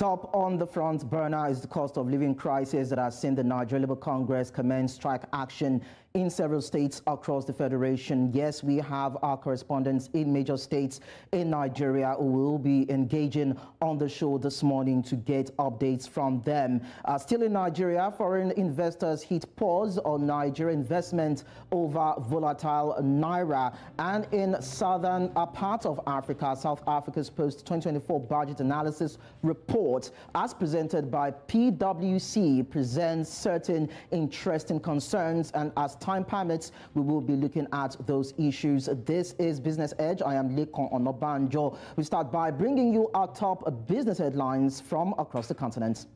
Top on the front burner is the cost of living crisis that has seen the Nigerian Labour Congress commence strike action in several states across the Federation. Yes, we have our correspondents in major states in Nigeria who will be engaging on the show this morning to get updates from them. Still in Nigeria, foreign investors hit pause on Nigerian investment over volatile naira. And in southern part of Africa, South Africa's post-2024 budget analysis report, as presented by PwC, presents certain interesting concerns, and as time permits, we will be looking at those issues. This is Business Edge. I am Lekan Onabanjo. We start by bringing you our top business headlines from across the continent.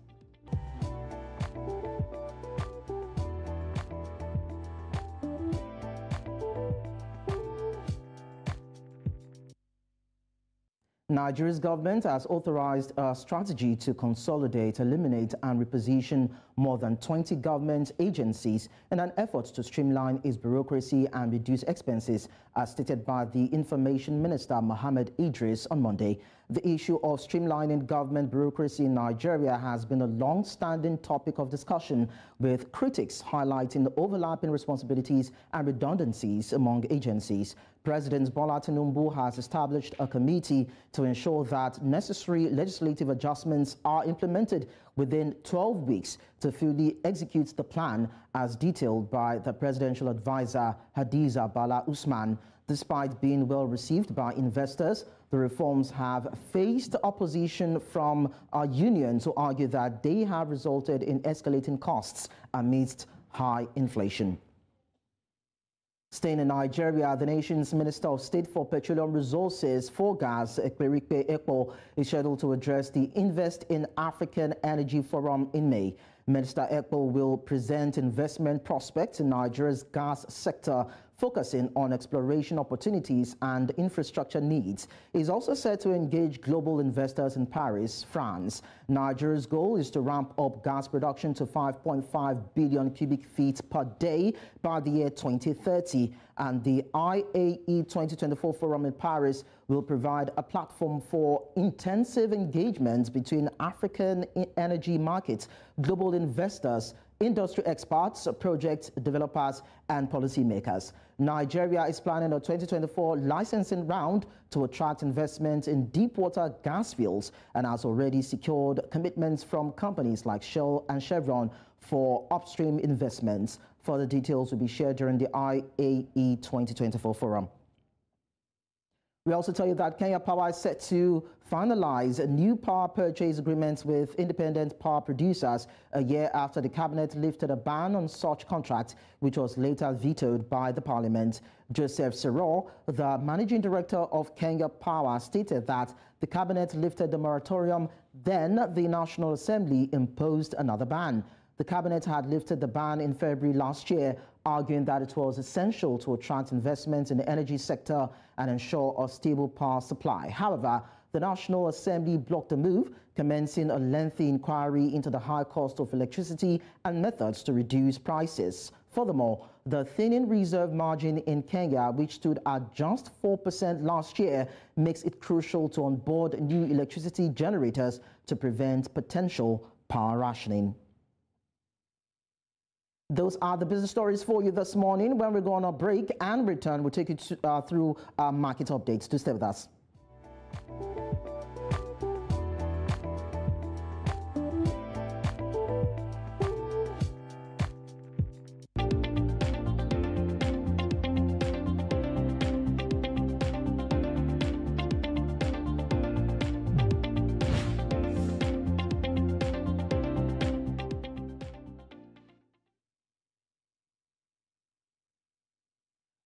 Nigeria's government has authorized a strategy to consolidate, eliminate and reposition more than 20 government agencies in an effort to streamline its bureaucracy and reduce expenses, as stated by the Information Minister Mohammed Idris on Monday. The issue of streamlining government bureaucracy in Nigeria has been a long-standing topic of discussion, with critics highlighting the overlapping responsibilities and redundancies among agencies. President Bola Tinubu has established a committee to ensure that necessary legislative adjustments are implemented within 12 weeks to fully execute the plan as detailed by the presidential advisor Hadiza Bala Usman. Despite being well received by investors, the reforms have faced opposition from unions who argue that they have resulted in escalating costs amidst high inflation. Staying in Nigeria, the nation's Minister of State for Petroleum Resources, Gas, Ekperikpe Ekpo, is scheduled to address the Invest in African Energy Forum in May. Minister Ekpo will present investment prospects in Nigeria's gas sector, focusing on exploration opportunities and infrastructure needs. He is also set to engage global investors in Paris, France. Nigeria's goal is to ramp up gas production to 5.5 billion cubic feet per day by the year 2030. And the IAE 2024 Forum in Paris will provide a platform for intensive engagement between African energy markets, global investors, industry experts, project developers and policymakers. Nigeria is planning a 2024 licensing round to attract investment in deep-water gas fields and has already secured commitments from companies like Shell and Chevron for upstream investments. Further details will be shared during the IAE 2024 forum. We also tell you that Kenya Power is set to finalize new power purchase agreements with independent power producers a year after the cabinet lifted a ban on such contracts, which was later vetoed by the parliament. Joseph Siro, the managing director of Kenya Power, stated that the cabinet lifted the moratorium, then the National Assembly imposed another ban. The cabinet had lifted the ban in February last year, arguing that it was essential to attract investment in the energy sector and ensure a stable power supply. However, the National Assembly blocked the move, commencing a lengthy inquiry into the high cost of electricity and methods to reduce prices. Furthermore, the thinning reserve margin in Kenya, which stood at just 4% last year, makes it crucial to onboard new electricity generators to prevent potential power rationing. Those are the business stories for you this morning. When we go on a break and return, we'll take you through market updates. Do stay with us.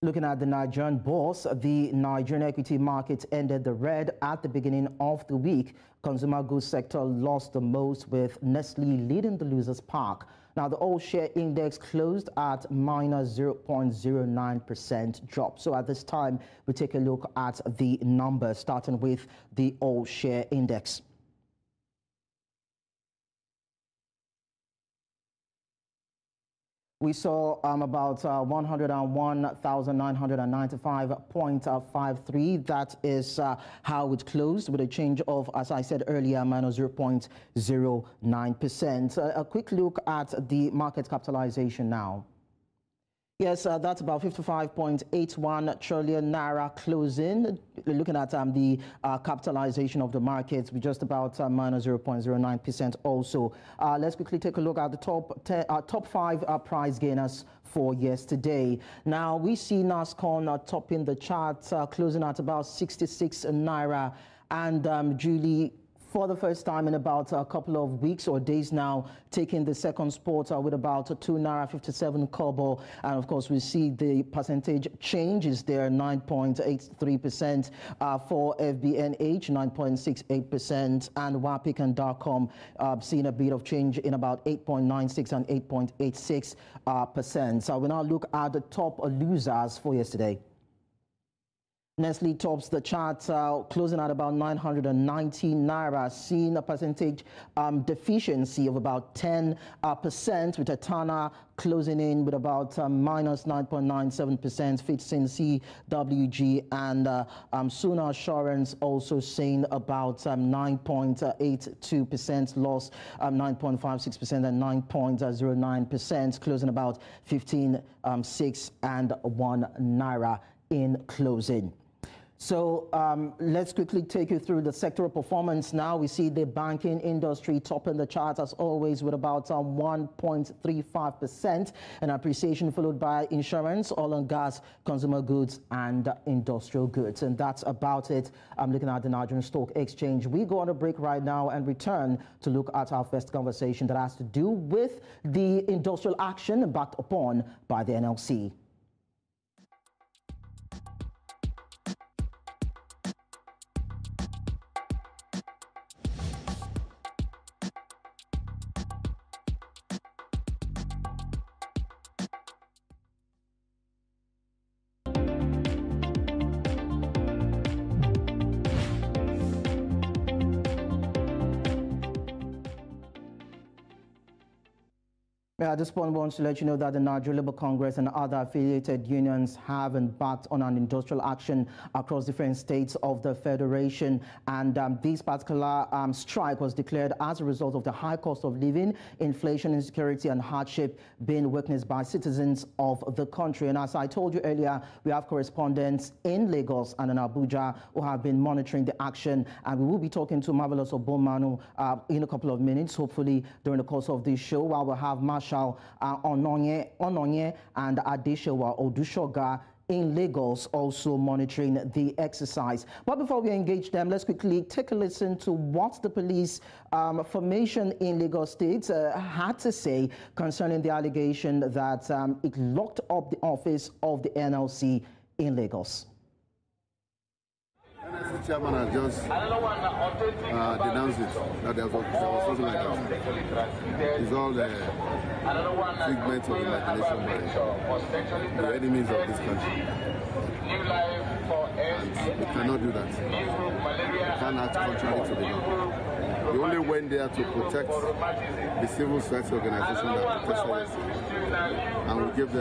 Looking at the Nigerian bourse, the Nigerian equity market ended the red at the beginning of the week. Consumer goods sector lost the most, with Nestle leading the losers' pack. Now, the all-share index closed at minus 0.09% drop. So at this time, we take a look at the numbers, starting with the all-share index. We saw about 101,995.53. That is how it closed, with a change of, as I said earlier, minus 0.09%. A quick look at the market capitalization now. Yes, that's about 55.81 trillion naira closing. Looking at the capitalization of the markets, we just about minus 0.09% also. Let's quickly take a look at the top five price gainers for yesterday. Now, we see NASCON topping the chart, closing at about 66 naira. And Julie, for the first time in about a couple of weeks or days now, taking the second spot with about 2 naira 57 kobo. And of course, we see the percentage changes there, 9.83% for FBNH, 9.68%, and WAPIC and Darcom seeing a bit of change in about 8.96 and 8.86%. So we now look at the top losers for yesterday. Nestle tops the chart, closing at about 990 naira, seeing a percentage deficiency of about 10%, with Etana closing in with about minus 9.97%, Fitsin CWG, and Suna Assurance also seeing about 9.82% loss, 9.56% and 9.09%, closing about 15.6 and 1 naira in closing. So let's quickly take you through the sectoral performance now. We see the banking industry topping the chart as always with about 1.35%, and appreciation followed by insurance, oil and gas, consumer goods, and industrial goods. And that's about it. I'm looking at the Nigerian Stock Exchange. We go on a break right now and return to look at our first conversation that has to do with the industrial action backed upon by the NLC. At this point, we want to let you know that the Nigerian Labour Congress and other affiliated unions have embarked on an industrial action across different states of the Federation. And this particular strike was declared as a result of the high cost of living, inflation, insecurity, and hardship being witnessed by citizens of the country. And as I told you earlier, we have correspondents in Lagos and in Abuja who have been monitoring the action. And we will be talking to Marvelous Obomanu in a couple of minutes, hopefully during the course of this show, while we'll have Marshal Ononye and Adeshewa Odushoga in Lagos also monitoring the exercise. But before we engage them, let's quickly take a listen to what the police formation in Lagos State had to say concerning the allegation that it locked up the office of the NLC in Lagos. The chairman has just denounced it, that there was something like that. It's all the figment of imagination by the enemies of this country. And we cannot do that. We can't act contrary to the law. We only went there to protect the civil society organization that protested us. And we give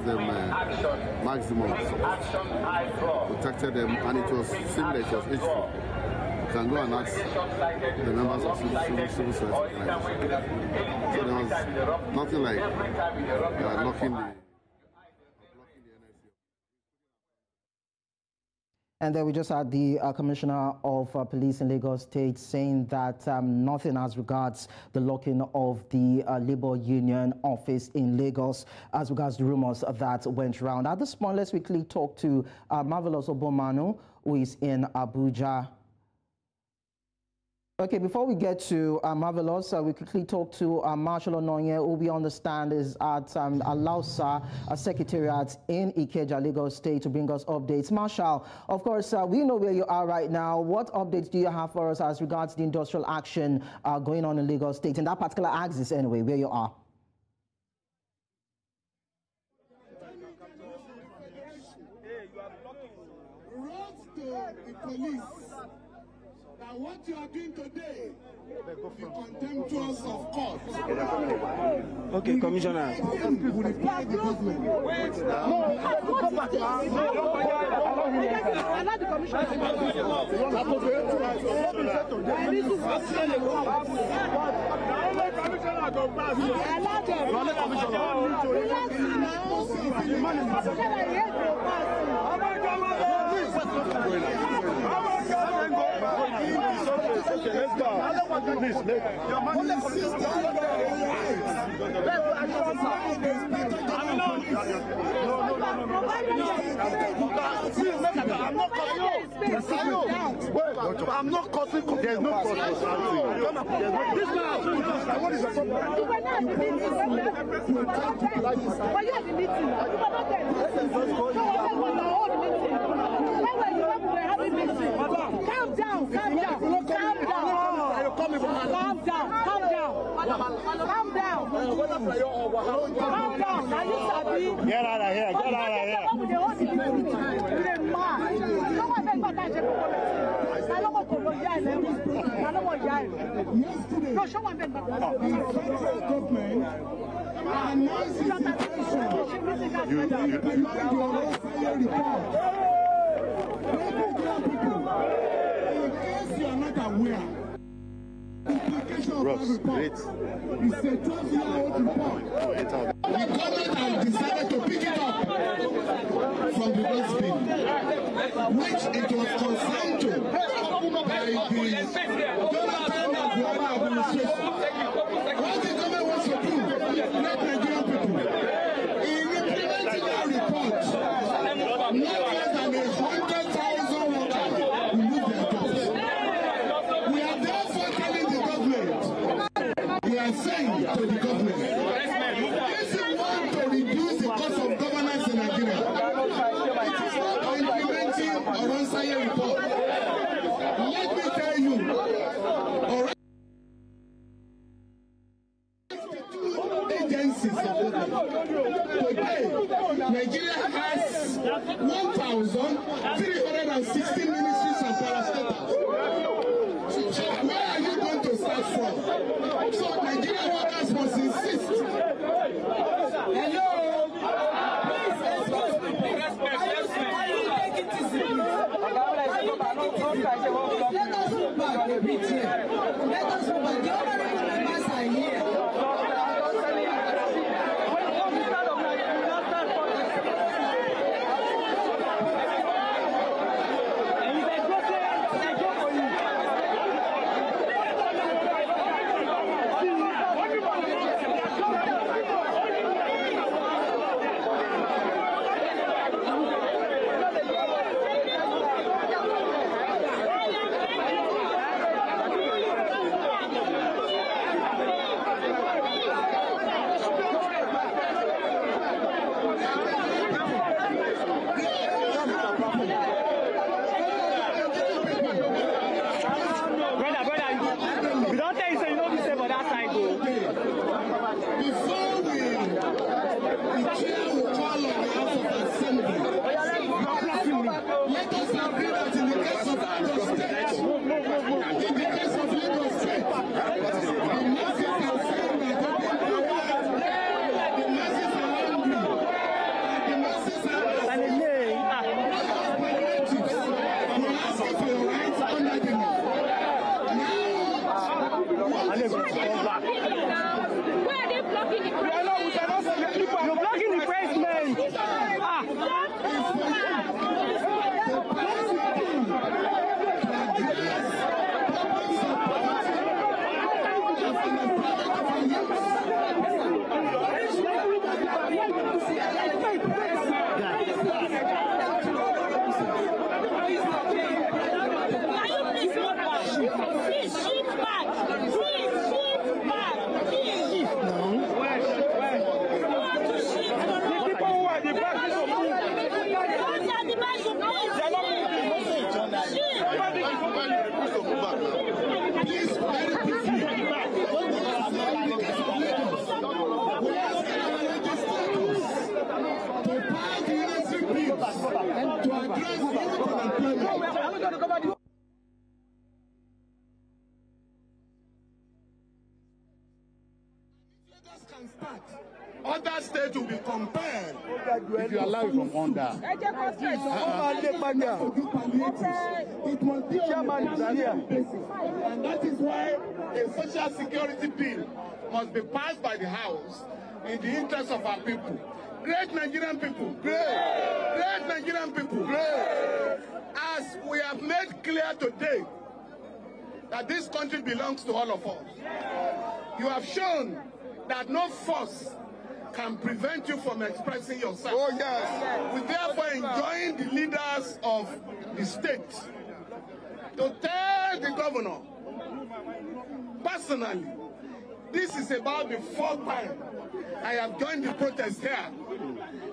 them maximum support, protected them, and it was seamless, it was peaceful. You can go and ask the members of civil society organization. So there was nothing like locking the... And then we just had the Commissioner of Police in Lagos State saying that nothing as regards the locking of the Labour Union office in Lagos as regards the rumors that went around. At this point, let's quickly talk to Marvelous Obomanu, who is in Abuja. Okay, before we get to Marvelous, we quickly talk to Marshal Ononye, who we understand is at Alausa Secretariat in Ikeja, Lagos State, to bring us updates. Marshal, of course, we know where you are right now. What updates do you have for us as regards the industrial action going on in Lagos State, in that particular axis anyway, where you are? Wrote to the police that that what you are doing today be contemptuous of court. Okay, Commissioner. We reply the government. Wait now. Allow the Commissioner. Let's go. Please, I'm not causing. There's no cause for shouting. This man, what is the problem? You were not at the meeting. Were you at the meeting? You were not there. Where were you when we were having meeting? Calm down, calm down, calm down. Calm down, calm down. Calm down. Calm down. Now you sabi. Get out of here. Get out of here. No, show one government announced its Ross, great. It's a 12-year-old report. The government has decided to pick it up from the dustbin, which it was consigned to by the Jonathan and Buhari administration. What the government wants to do, let Nigerian people, in implementing our report, not less than 100,000 workers will lose their jobs. We are therefore telling the government, we are saying to the government, if you want to reduce the cost of governance in Nigeria, it is not by implementing a one-sided report. Let me tell you, already agencies of government. Today, Nigeria has 1,316 ministries and parastatals. So where are you going to start from? So Nigerian workers must insist. Hello? Please, excuse me. Respect. Let us move back a bit here. Let us move back. The honorable members are here. can start, other states will be compelled. If you allow it from under. It must be on a permanent basis. And that is why a social security bill must be passed by the House in the interest of our people. Great Nigerian people. Great. Great Nigerian people. Great. As we have made clear today that this country belongs to all of us. You have shown that no force can prevent you from expressing yourself. Oh, yes. We therefore enjoin the leaders of the state to tell the governor personally, this is about the fourth time I have joined the protest here.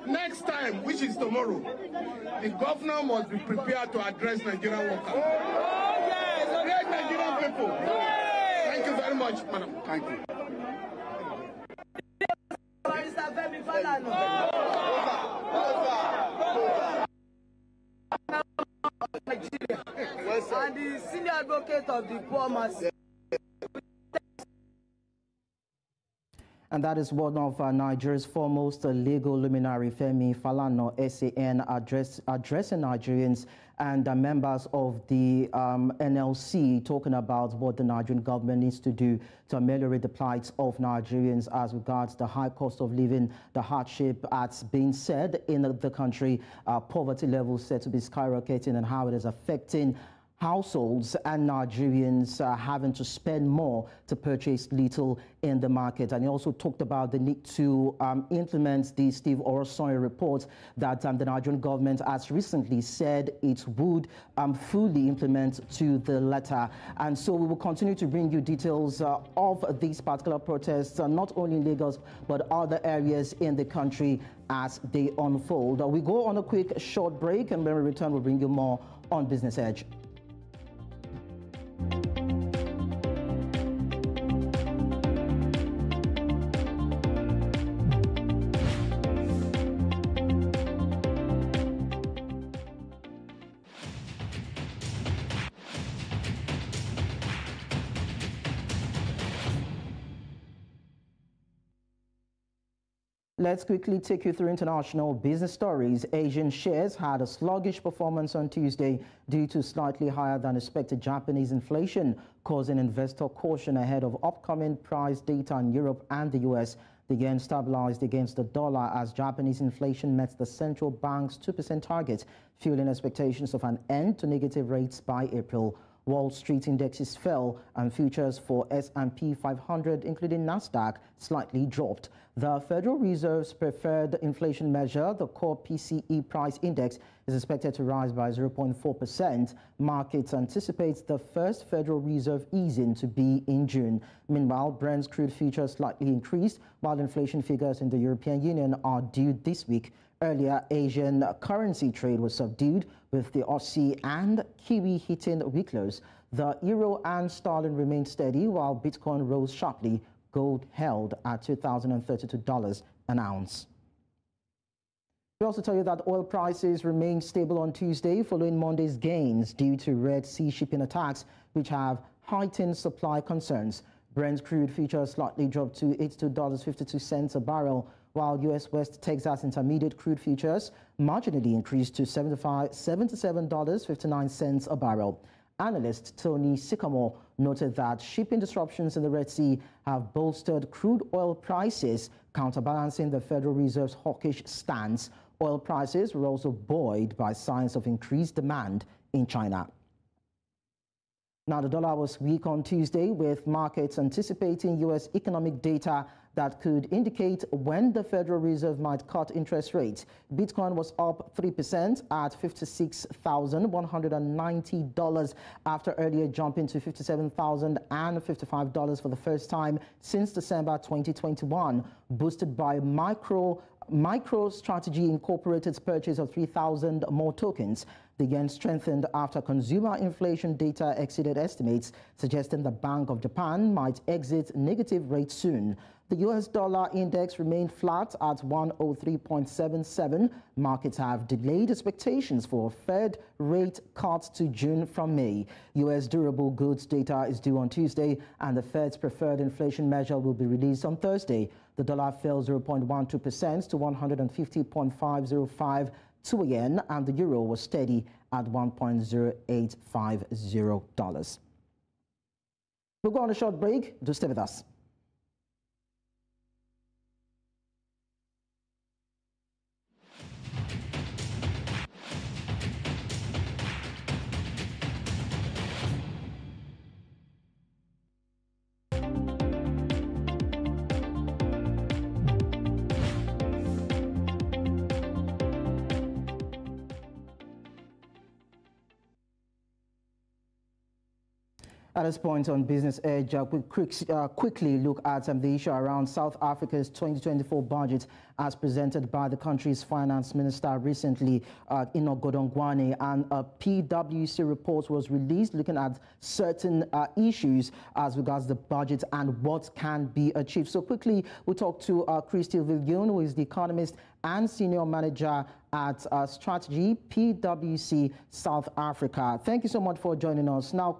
Next time, which is tomorrow, the governor must be prepared to address Nigerian workers. Great Nigerian people. Thank you very much, madam. Thank you. And the senior advocate of the poor masses. And that is one of Nigeria's foremost legal luminary, Femi Falana, SAN, addressing Nigerians and members of the NLC, talking about what the Nigerian government needs to do to ameliorate the plight of Nigerians as regards the high cost of living, the hardship that's being said in the country, poverty levels said to be skyrocketing, and how it is affecting households and Nigerians having to spend more to purchase little in the market. And he also talked about the need to implement the Steve Orosoye report that the Nigerian government has recently said it would fully implement to the letter. And so we will continue to bring you details of these particular protests, not only in Lagos, but other areas in the country as they unfold. We go on a quick short break, and when we return, we'll bring you more on Business Edge. Let's quickly take you through international business stories. Asian shares had a sluggish performance on Tuesday due to slightly higher than expected Japanese inflation, causing investor caution ahead of upcoming price data in Europe and the US. The yen stabilized against the dollar as Japanese inflation met the central bank's 2% target, fueling expectations of an end to negative rates by April. Wall Street indexes fell and futures for S&P 500, including Nasdaq, slightly dropped. The Federal Reserve's preferred inflation measure, the core PCE price index, is expected to rise by 0.4%. Markets anticipate the first Federal Reserve easing to be in June. Meanwhile, Brent's crude futures slightly increased, while inflation figures in the European Union are due this week. Earlier, Asian currency trade was subdued, with the Aussie and Kiwi hitting weak lows. The euro and sterling remained steady, while Bitcoin rose sharply. Gold held at $2,032 an ounce. We also tell you that oil prices remained stable on Tuesday following Monday's gains due to Red Sea shipping attacks, which have heightened supply concerns. Brent crude futures slightly dropped to $82.52 a barrel, while U.S. West Texas Intermediate crude futures marginally increased to $77.59 a barrel. Analyst Tony Sycamore noted that shipping disruptions in the Red Sea have bolstered crude oil prices, counterbalancing the Federal Reserve's hawkish stance. Oil prices were also buoyed by signs of increased demand in China. Now, the dollar was weak on Tuesday, with markets anticipating U.S. economic data that could indicate when the Federal Reserve might cut interest rates. Bitcoin was up 3% at $56,190 after earlier jumping to $57,055 for the first time since December 2021, boosted by MicroStrategy Incorporated's purchase of 3,000 more tokens. The yen strengthened after consumer inflation data exceeded estimates, suggesting the Bank of Japan might exit negative rates soon. The US dollar index remained flat at 103.77. Markets have delayed expectations for a Fed rate cut to June from May. US durable goods data is due on Tuesday, and the Fed's preferred inflation measure will be released on Thursday. The dollar fell 0.12% to 150.505 to a yen, and the euro was steady at $1.0850. We'll go on a short break. Do stay with us. At this point on Business Edge, we'll quickly look at the issue around South Africa's 2024 budget as presented by the country's finance minister recently, Onabanjo, and a PwC report was released looking at certain issues as regards the budget and what can be achieved. So quickly, we'll talk to Christy Viljoen, who is the economist and senior manager at Strategy, PwC South Africa. Thank you so much for joining us. Now,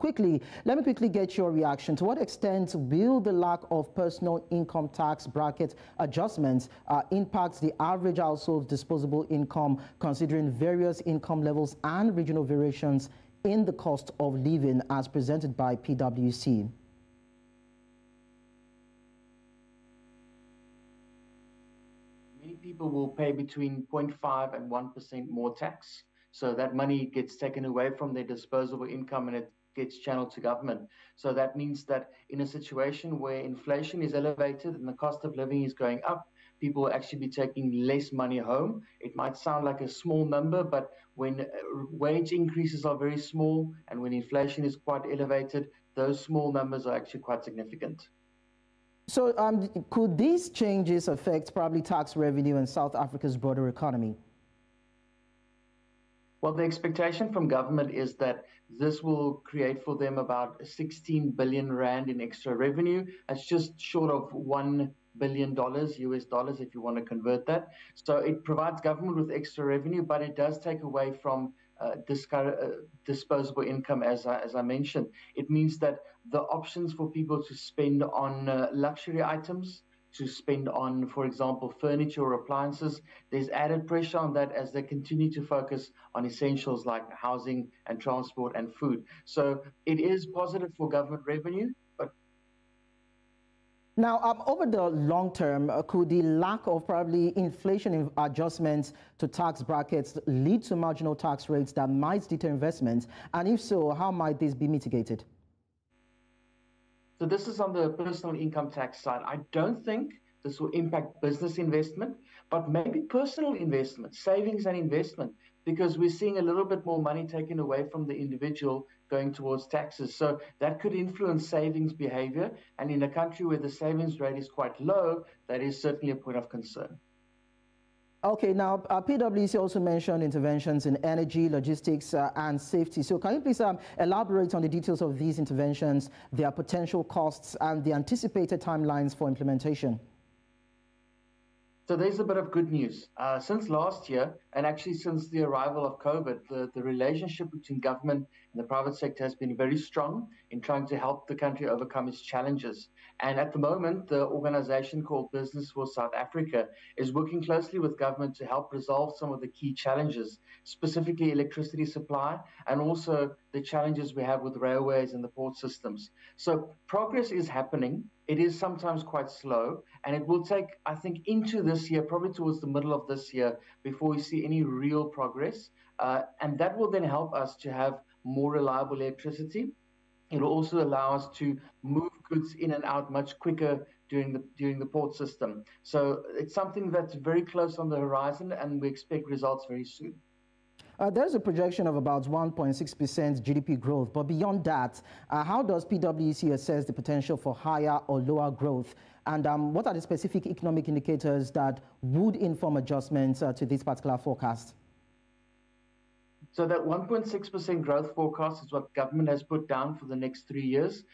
let me quickly get your reaction. To what extent will the lack of personal income tax bracket adjustments impact the average household disposable income, considering various income levels and regional variations in the cost of living as presented by PwC? People will pay between 0.5% and 1% more tax. So that money gets taken away from their disposable income and it gets channeled to government. So that means that in a situation where inflation is elevated and the cost of living is going up, people will actually be taking less money home. It might sound like a small number, but when wage increases are very small and when inflation is quite elevated, those small numbers are actually quite significant. So could these changes affect probably tax revenue in South Africa's broader economy? Well, the expectation from government is that this will create for them about 16 billion rand in extra revenue. That's just short of $1 billion US dollars, if you want to convert that. So it provides government with extra revenue, but it does take away from disposable income, as I mentioned. It means that the options for people to spend on luxury items, to spend on, for example, furniture or appliances, there's added pressure on that as they continue to focus on essentials like housing and transport and food. So it is positive for government revenue. Now, over the long term, could the lack of probably inflation adjustments to tax brackets lead to marginal tax rates that might deter investment? And if so, how might this be mitigated? So this is on the personal income tax side. I don't think this will impact business investment, but maybe personal investment, savings and investment, because we're seeing a little bit more money taken away from the individual going towards taxes. So that could influence savings behavior. And in a country where the savings rate is quite low, that is certainly a point of concern. Okay, now PwC also mentioned interventions in energy, logistics, and safety. So can you please elaborate on the details of these interventions, their potential costs, and the anticipated timelines for implementation? So there's a bit of good news. Since last year, and actually since the arrival of COVID, the relationship between government and the private sector has been very strong in trying to help the country overcome its challenges. And at the moment, the organization called Business for South Africa is working closely with government to help resolve some of the key challenges, specifically electricity supply, and also the challenges we have with railways and the port systems. So progress is happening. It is sometimes quite slow, and it will take, I think, into this year, probably towards the middle of this year, before we see any real progress. And that will then help us to have more reliable electricity. It will also allow us to move goods in and out much quicker during the port system. So it's something that's very close on the horizon, and we expect results very soon. There's a projection of about 1.6% GDP growth, but beyond that, how does PwC assess the potential for higher or lower growth? And what are the specific economic indicators that would inform adjustments to this particular forecast? So that 1.6% growth forecast is what government has put down for the next 3 years.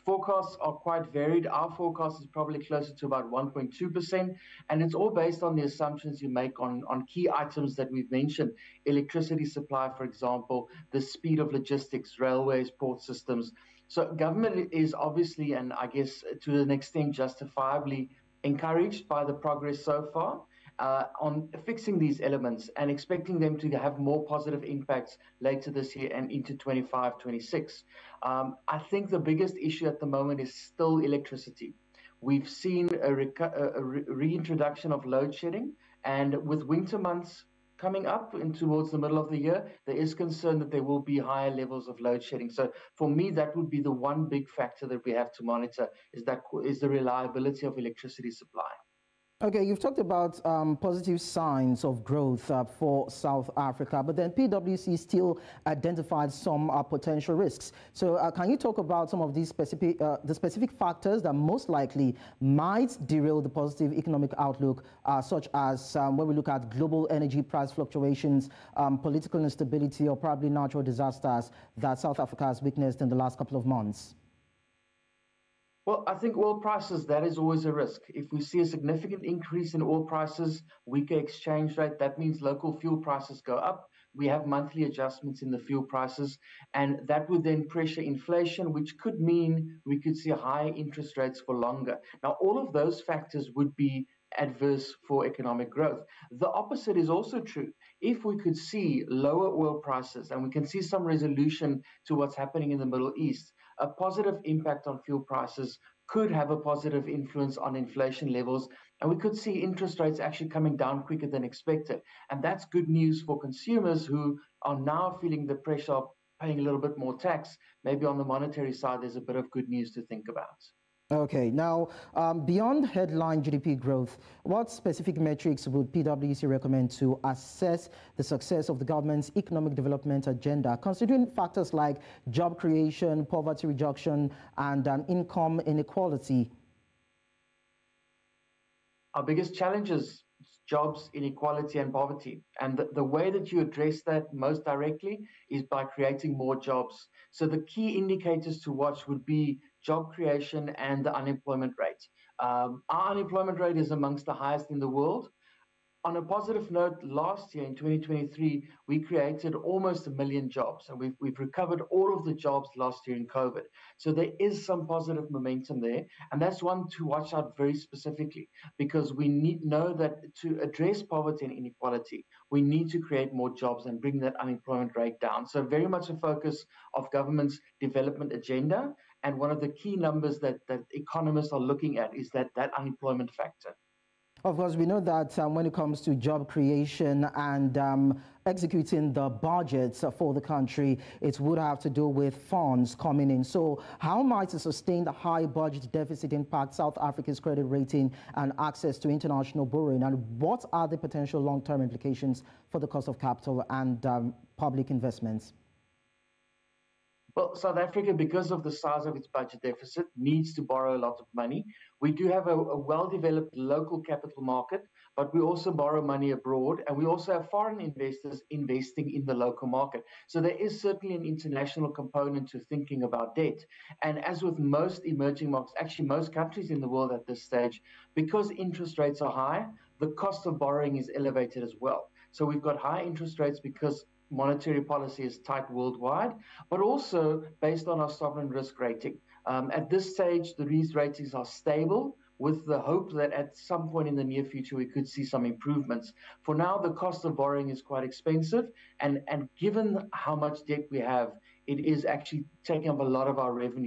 Forecasts are quite varied. Our forecast is probably closer to about 1.2%, and it's all based on the assumptions you make on key items that we've mentioned: electricity supply, for example, the speed of logistics, railways, port systems. So government is obviously, and I guess to an extent justifiably, encouraged by the progress so far on fixing these elements and expecting them to have more positive impacts later this year and into 25-26. I think the biggest issue at the moment is still electricity. We've seen a reintroduction of load shedding, and with winter months coming up and towards the middle of the year, there is concern that there will be higher levels of load shedding. So for me, that would be the one big factor that we have to monitor, is the reliability of electricity supply. Okay, you've talked about positive signs of growth for South Africa, but then PwC still identified some potential risks. So can you talk about some of these specific factors that most likely might derail the positive economic outlook, such as when we look at global energy price fluctuations, political instability, or probably natural disasters that South Africa has witnessed in the last couple of months? Well, I think oil prices, that is always a risk. If we see a significant increase in oil prices, weaker exchange rate, that means local fuel prices go up. We have monthly adjustments in the fuel prices, and that would then pressure inflation, which could mean we could see higher interest rates for longer. Now, all of those factors would be adverse for economic growth. The opposite is also true. If we could see lower oil prices and we can see some resolution to what's happening in the Middle East, a positive impact on fuel prices could have a positive influence on inflation levels, and we could see interest rates actually coming down quicker than expected. And that's good news for consumers who are now feeling the pressure of paying a little bit more tax. Maybe on the monetary side, there's a bit of good news to think about. Okay, now beyond headline GDP growth, what specific metrics would PwC recommend to assess the success of the government's economic development agenda, considering factors like job creation, poverty reduction, and income inequality? Our biggest challenges: jobs, inequality, and poverty. And the way that you address that most directly is by creating more jobs. So the key indicators to watch would be job creation and the unemployment rate. Our unemployment rate is amongst the highest in the world. On a positive note, last year in 2023, we created almost 1 million jobs, and we've recovered all of the jobs lost during COVID. So there is some positive momentum there, and that's one to watch out very specifically, because we know that to address poverty and inequality, we need to create more jobs and bring that unemployment rate down. So very much a focus of government's development agenda, and one of the key numbers that economists are looking at is that unemployment factor. Of course, we know that when it comes to job creation and executing the budgets for the country, it would have to do with funds coming in. So how might a sustained high budget deficit impact South Africa's credit rating and access to international borrowing? And what are the potential long-term implications for the cost of capital and public investments? Well, South Africa, because of the size of its budget deficit, needs to borrow a lot of money. We do have a well-developed local capital market, but we also borrow money abroad, and we also have foreign investors investing in the local market. So there is certainly an international component to thinking about debt. And as with most emerging markets, actually most countries in the world at this stage, because interest rates are high, the cost of borrowing is elevated as well. So we've got high interest rates because monetary policy is tight worldwide, but also based on our sovereign risk rating. At this stage, these ratings are stable, with the hope that at some point in the near future, we could see some improvements. For now, the cost of borrowing is quite expensive, and given how much debt we have, it is actually taking up a lot of our revenue.